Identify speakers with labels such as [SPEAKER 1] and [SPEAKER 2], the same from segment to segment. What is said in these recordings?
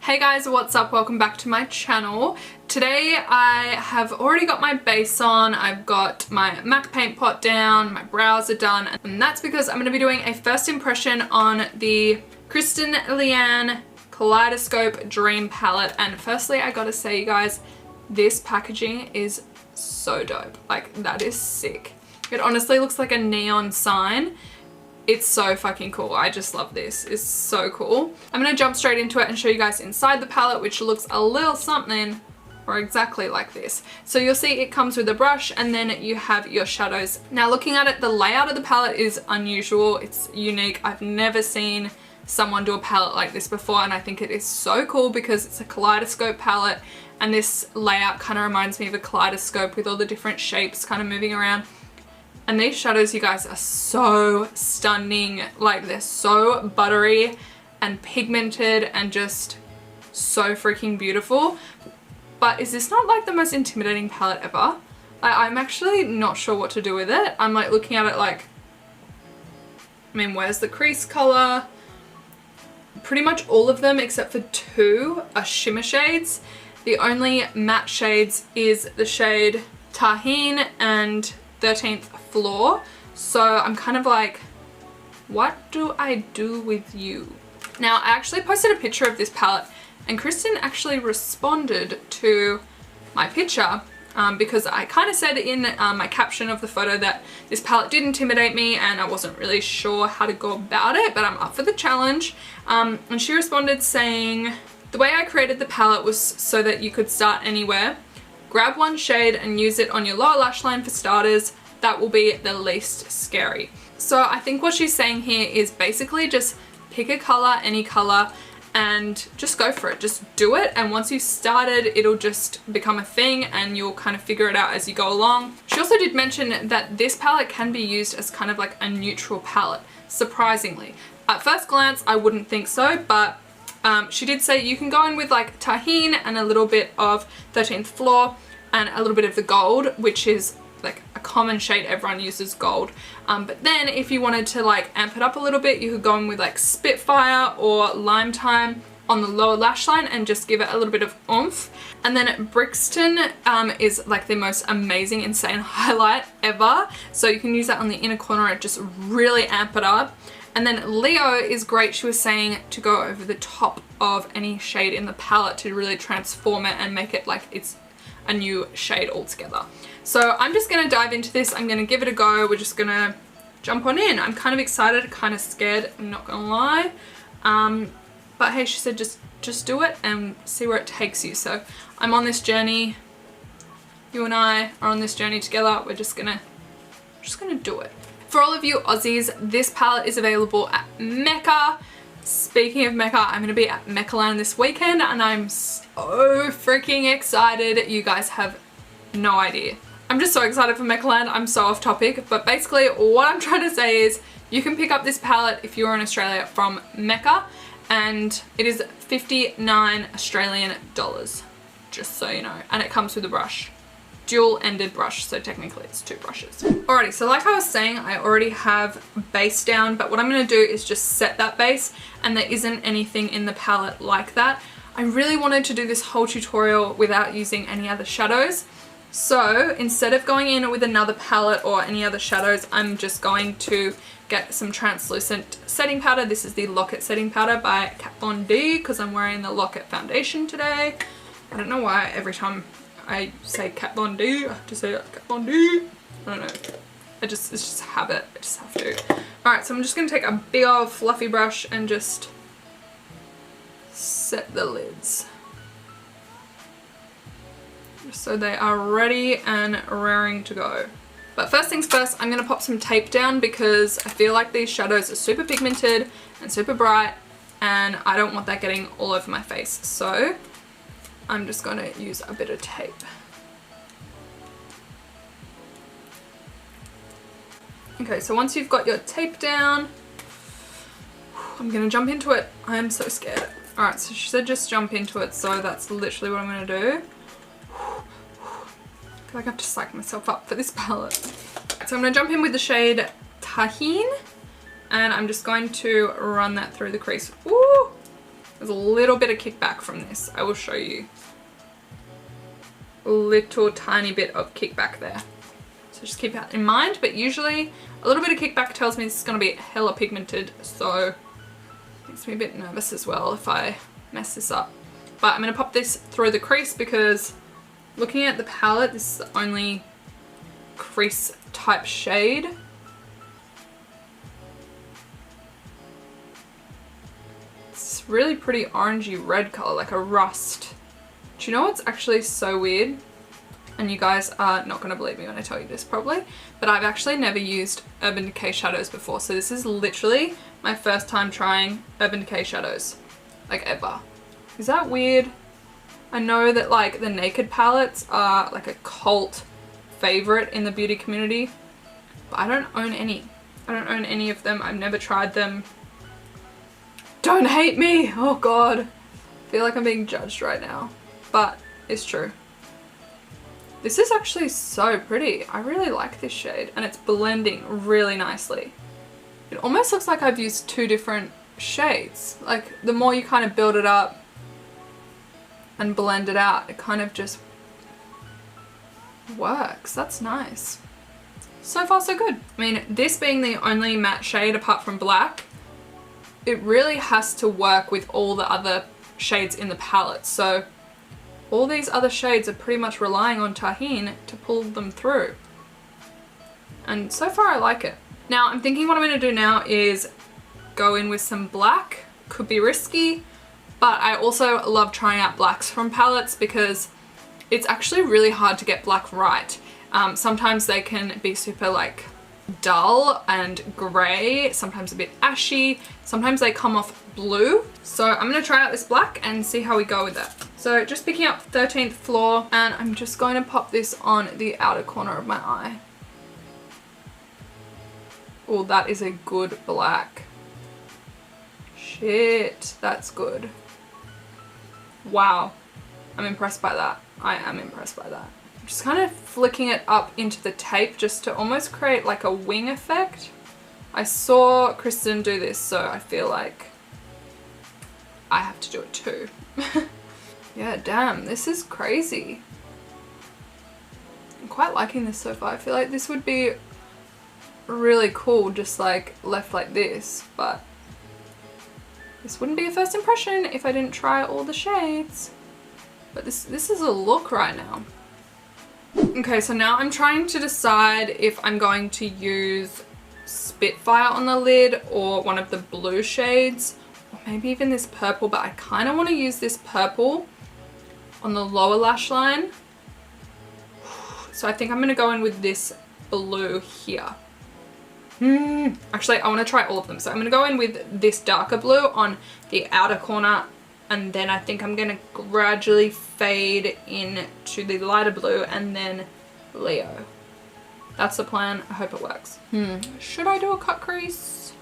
[SPEAKER 1] Hey guys, what's up? Welcome back to my channel. Today I have already got my base on, I've got my MAC paint pot down, my brows are done, and that's because I'm going to be doing a first impression on the Kristen Leanne Kaleidoscope Dream Palette. And firstly, I gotta say, you guys, this packaging is so dope. Like, that is sick. It honestly looks like a neon sign. It's so fucking cool. I just love this. It's so cool. I'm gonna jump straight into it and show you guys inside the palette, which looks a little something or exactly like this. So you'll see it comes with a brush and then you have your shadows. Now looking at it, the layout of the palette is unusual. It's unique. I've never seen someone do a palette like this before, and I think it is so cool because it's a kaleidoscope palette, and this layout kind of reminds me of a kaleidoscope with all the different shapes kind of moving around. And these shadows, you guys, are so stunning. Like, they're so buttery and pigmented and just so freaking beautiful. But is this not like the most intimidating palette ever? I'm actually not sure what to do with it. I'm like looking at it like, I mean, where's the crease color? Pretty much all of them except for two are shimmer shades. The only matte shades is the shade Tahine and 13th Floor. So I'm kind of like, what do I do with you? Now I actually posted a picture of this palette and Kristen actually responded to my picture because I kind of said in my caption of the photo that this palette did intimidate me and I wasn't really sure how to go about it, but I'm up for the challenge. And she responded saying, the way I created the palette was so that you could start anywhere. Grab one shade and use it on your lower lash line for starters. That will be the least scary. So I think what she's saying here is basically just pick a color, any color, and just go for it. Just do it, and once you've started, it'll just become a thing and you'll kind of figure it out as you go along. She also did mention that this palette can be used as kind of like a neutral palette, surprisingly. At first glance, I wouldn't think so, but she did say you can go in with like Tahine and a little bit of 13th Floor and a little bit of the gold, which is like a common shade, everyone uses gold. But then if you wanted to like amp it up a little bit, you could go in with like Spitfire or Lime Time on the lower lash line and just give it a little bit of oomph. And then Brixton is like the most amazing, insane highlight ever. So you can use that on the inner corner and just really amp it up. And then Leo is great, she was saying, to go over the top of any shade in the palette to really transform it and make it like it's a new shade altogether. So I'm just gonna dive into this. I'm gonna give it a go. We're just gonna jump on in. I'm kind of excited, kind of scared, I'm not gonna lie. But hey, she said just do it and see where it takes you. So I'm on this journey. You and I are on this journey together. We're just gonna do it. For all of you Aussies, this palette is available at Mecca. Speaking of Mecca, I'm going to be at Meccaland this weekend and I'm so freaking excited. You guys have no idea. I'm just so excited for Meccaland. I'm so off topic, but basically what I'm trying to say is you can pick up this palette if you're in Australia from Mecca, and it is 59 Australian dollars, just so you know, and it comes with a brush. Dual-ended brush, so technically it's two brushes. Alrighty, so like I was saying, I already have base down, but what I'm going to do is just set that base, and there isn't anything in the palette like that. I really wanted to do this whole tutorial without using any other shadows, so instead of going in with another palette or any other shadows, I'm just going to get some translucent setting powder. This is the Lock-It setting powder by Kat Von D, because I'm wearing the Lock-It foundation today. I don't know why every time I say Kat Von D, I have to say Kat Von D. I don't know. It's just a habit. I just have to. Alright, so I'm just going to take a big old fluffy brush and just set the lids. Just so they are ready and raring to go. But first things first, I'm going to pop some tape down because I feel like these shadows are super pigmented and super bright and I don't want that getting all over my face. So I'm just going to use a bit of tape. Okay, so once you've got your tape down, I'm going to jump into it. I am so scared. Alright, so she said just jump into it, so that's literally what I'm going to do. I feel like I have to psych myself up for this palette. So I'm going to jump in with the shade Tahine, and I'm just going to run that through the crease. Ooh! There's a little bit of kickback from this. I will show you. A little tiny bit of kickback there. So just keep that in mind, but usually a little bit of kickback tells me this is going to be hella pigmented, so it makes me a bit nervous as well if I mess this up. But I'm going to pop this through the crease because looking at the palette, this is the only crease type shade. It's really pretty orangey red color, like a rust. Do you know what's actually so weird? And you guys are not going to believe me when I tell you this probably, but I've actually never used Urban Decay shadows before. So this is literally my first time trying Urban Decay shadows, like ever. Is that weird? I know that like the Naked palettes are like a cult favorite in the beauty community, but I don't own any. I don't own any of them. I've never tried them. Don't hate me. Oh God. I feel like I'm being judged right now, but it's true. This is actually so pretty. I really like this shade and it's blending really nicely. It almost looks like I've used two different shades. Like the more you kind of build it up and blend it out, it kind of just works. That's nice. So far so good. I mean, this being the only matte shade apart from black, it really has to work with all the other shades in the palette. So all these other shades are pretty much relying on Tahin to pull them through. And so far I like it. Now I'm thinking what I'm going to do now is go in with some black. Could be risky, but I also love trying out blacks from palettes because it's actually really hard to get black right. Sometimes they can be super like dull and grey, sometimes a bit ashy, sometimes they come off blue. So I'm going to try out this black and see how we go with that. So just picking up 13th floor, and I'm just going to pop this on the outer corner of my eye. Oh, that is a good black. Shit, that's good. Wow, I'm impressed by that. I am impressed by that. I'm just kind of flicking it up into the tape just to almost create like a wing effect. I saw Kristen do this, so I feel like I have to do it too. Yeah, damn, this is crazy. I'm quite liking this so far. I feel like this would be really cool just like left like this, but this wouldn't be a first impression if I didn't try all the shades. But this is a look right now. Okay, so now I'm trying to decide if I'm going to use Spitfire on the lid or one of the blue shades, or maybe even this purple, but I kind of want to use this purple on the lower lash line. So I think I'm going to go in with this blue here. Actually, I want to try all of them. So I'm going to go in with this darker blue on the outer corner, and then I think I'm going to gradually fade in to the lighter blue and then Leo. That's the plan. I hope it works. Should I do a cut crease?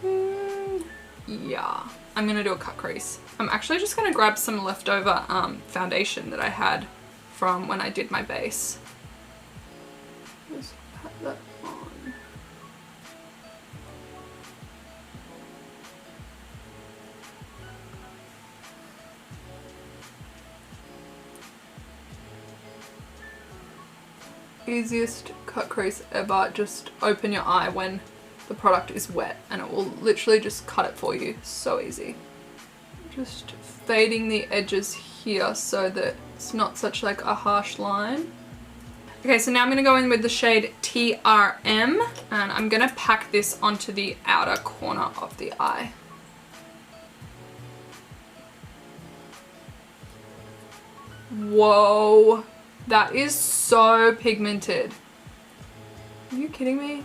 [SPEAKER 1] Yeah, I'm going to do a cut crease. I'm actually just going to grab some leftover foundation that I had from when I did my base. Just pat that on. Easiest cut crease ever. Just open your eye when the product is wet and it will literally just cut it for you. So easy. Just fading the edges here so that it's not such like a harsh line. Okay, so now I'm going to go in with the shade TRM and I'm going to pack this onto the outer corner of the eye. Whoa, that is so pigmented. Are you kidding me?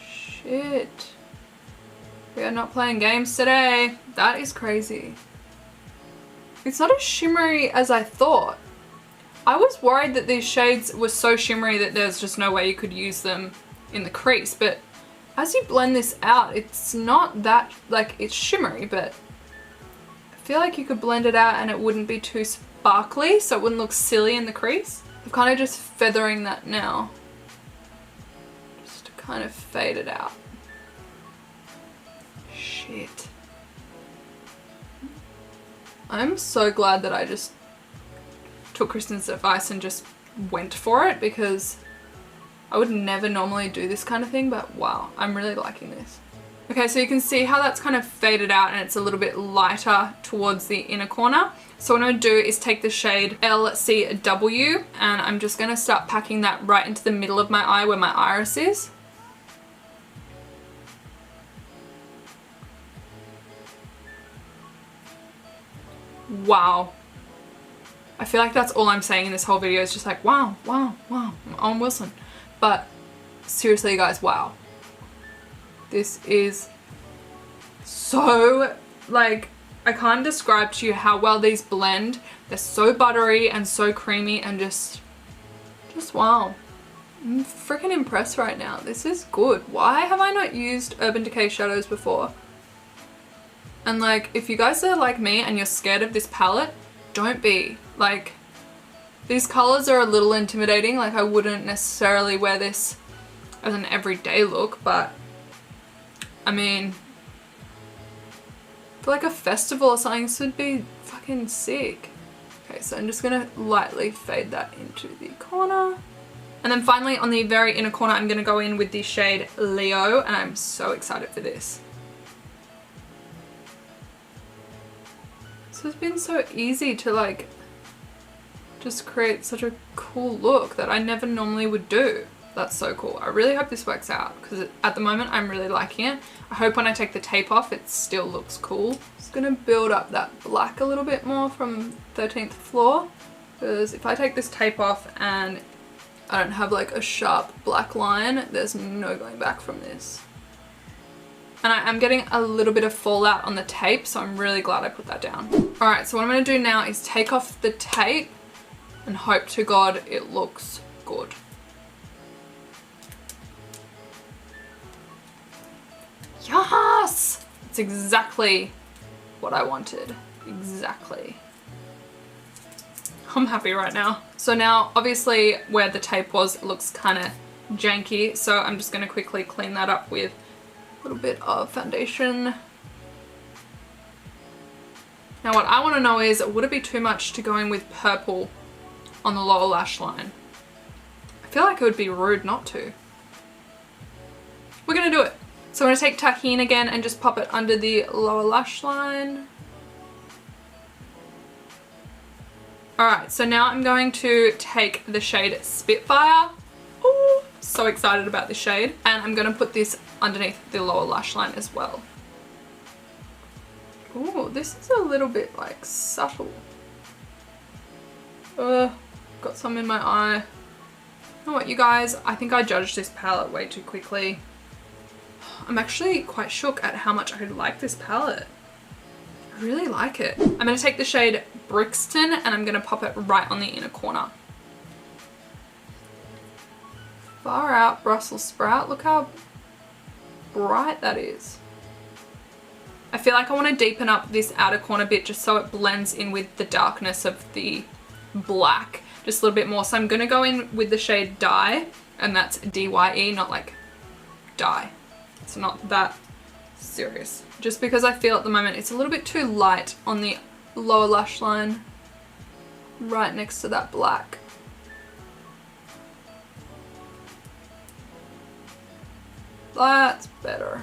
[SPEAKER 1] Shit. We are not playing games today. That is crazy. It's not as shimmery as I thought. I was worried that these shades were so shimmery that there's just no way you could use them in the crease, but as you blend this out, it's not that, like, it's shimmery, but I feel like you could blend it out and it wouldn't be too sparkly, so it wouldn't look silly in the crease. I'm kind of just feathering that now, just to kind of fade it out. Shit. I'm so glad that I just took Kristen's advice and just went for it, because I would never normally do this kind of thing, but wow, I'm really liking this. Okay, so you can see how that's kind of faded out and it's a little bit lighter towards the inner corner. So what I'm going to do is take the shade LCW and I'm just going to start packing that right into the middle of my eye where my iris is. Wow. I feel like that's all I'm saying in this whole video is just like, wow, wow, wow, I'm Owen Wilson. But seriously guys, wow. This is so, like, I can't describe to you how well these blend. They're so buttery and so creamy and just wow. I'm freaking impressed right now. This is good. Why have I not used Urban Decay shadows before? And like, if you guys are like me and you're scared of this palette, don't be. Like, these colors are a little intimidating. Like, I wouldn't necessarily wear this as an everyday look, but I mean, for like a festival or something, this would be fucking sick. Okay, so I'm just gonna lightly fade that into the corner. And then finally on the very inner corner, I'm gonna go in with the shade Leo, and I'm so excited for this. This has been so easy to like just create such a cool look that I never normally would do. That's so cool. I really hope this works out because at the moment I'm really liking it. I hope when I take the tape off it still looks cool. Just gonna build up that black a little bit more from 13th floor, because if I take this tape off and I don't have like a sharp black line, there's no going back from this. And I am getting a little bit of fallout on the tape, so I'm really glad I put that down. Alright, so what I'm going to do now is take off the tape and hope to God it looks good. Yes! It's exactly what I wanted. Exactly. I'm happy right now. So now, obviously, where the tape was, it looks kind of janky, so I'm just going to quickly clean that up with a little bit of foundation. Now what I want to know is, would it be too much to go in with purple on the lower lash line? I feel like it would be rude not to. We're going to do it. So I'm going to take Tahine again and just pop it under the lower lash line. Alright, so now I'm going to take the shade Spitfire. Ooh, so excited about this shade. And I'm going to put this underneath the lower lash line as well. Ooh, this is a little bit like subtle. Got some in my eye. You know what, you guys? I think I judged this palette way too quickly. I'm actually quite shook at how much I like this palette. I really like it. I'm going to take the shade Brixton and I'm going to pop it right on the inner corner. Far out Brussels sprout. Look how bright that is. I feel like I want to deepen up this outer corner bit just so it blends in with the darkness of the black just a little bit more. So I'm going to go in with the shade Dye, and that's D-Y-E, not like dye. It's not that serious. Just because I feel at the moment it's a little bit too light on the lower lash line right next to that black. That's better.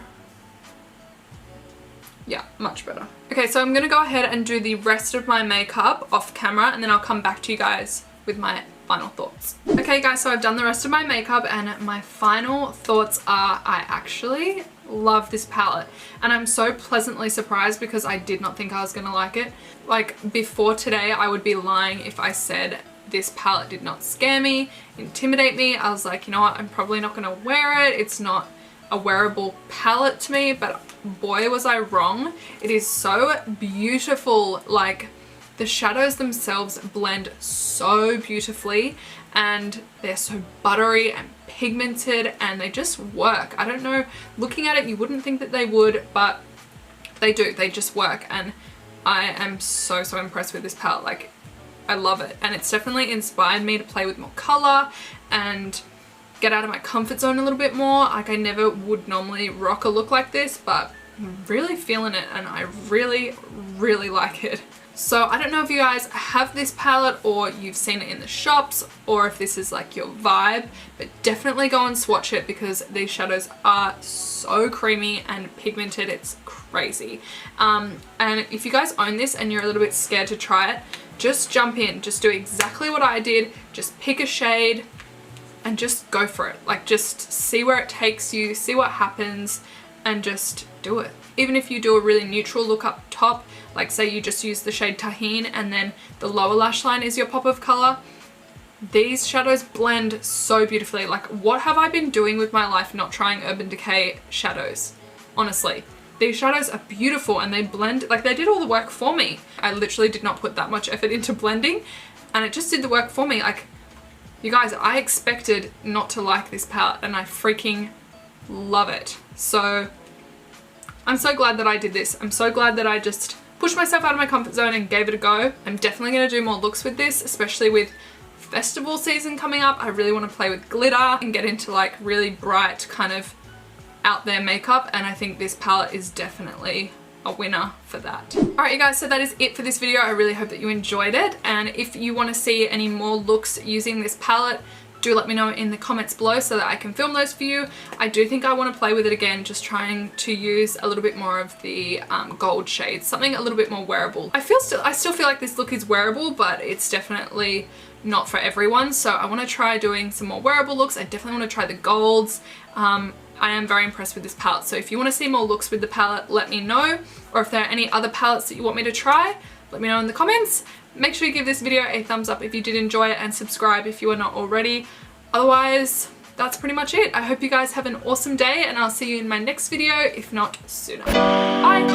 [SPEAKER 1] Yeah, much better. Okay, so I'm gonna go ahead and do the rest of my makeup off camera and then I'll come back to you guys with my final thoughts. Okay guys, so I've done the rest of my makeup and my final thoughts are I actually love this palette and I'm so pleasantly surprised because I did not think I was gonna like it. Like before today, I would be lying if I said this palette did not scare me, intimidate me. I was like, you know what, I'm probably not gonna wear it. It's not a wearable palette to me, but boy was I wrong. It is so beautiful. Like the shadows themselves blend so beautifully and they're so buttery and pigmented and they just work. I don't know, looking at it you wouldn't think that they would, but they do. They just work and I am so impressed with this palette. Like I love it and it's definitely inspired me to play with more color and get out of my comfort zone a little bit more. Like I never would normally rock a look like this, but I'm really feeling it and I really, really like it. So I don't know if you guys have this palette or you've seen it in the shops or if this is like your vibe, but definitely go and swatch it because these shadows are so creamy and pigmented, it's crazy. And if you guys own this and you're a little bit scared to try it, just jump in, just do exactly what I did, just pick a shade and just go for it. Like just see where it takes you, see what happens and just do it. Even if you do a really neutral look up top, like say you just use the shade Tahine and then the lower lash line is your pop of color, these shadows blend so beautifully. Like what have I been doing with my life not trying Urban Decay shadows? Honestly, these shadows are beautiful and they blend, like they did all the work for me. I literally did not put that much effort into blending and it just did the work for me. Like you guys, I expected not to like this palette and I freaking love it. So I'm so glad that I did this. I'm so glad that I just pushed myself out of my comfort zone and gave it a go. I'm definitely going to do more looks with this, especially with festival season coming up. I really want to play with glitter and get into like really bright kind of out there makeup, and I think this palette is definitely a winner for that. Alright you guys, so that is it for this video. I really hope that you enjoyed it, and if you want to see any more looks using this palette, do let me know in the comments below so that I can film those for you. I do think I want to play with it again, just trying to use a little bit more of the gold shades, something a little bit more wearable. I still feel like this look is wearable, but it's definitely not for everyone, so I want to try doing some more wearable looks. I definitely want to try the golds. I am very impressed with this palette, so if you want to see more looks with the palette, let me know, or if there are any other palettes that you want me to try, let me know in the comments. Make sure you give this video a thumbs up if you did enjoy it and subscribe if you are not already. Otherwise, that's pretty much it. I hope you guys have an awesome day and I'll see you in my next video, if not sooner. Bye!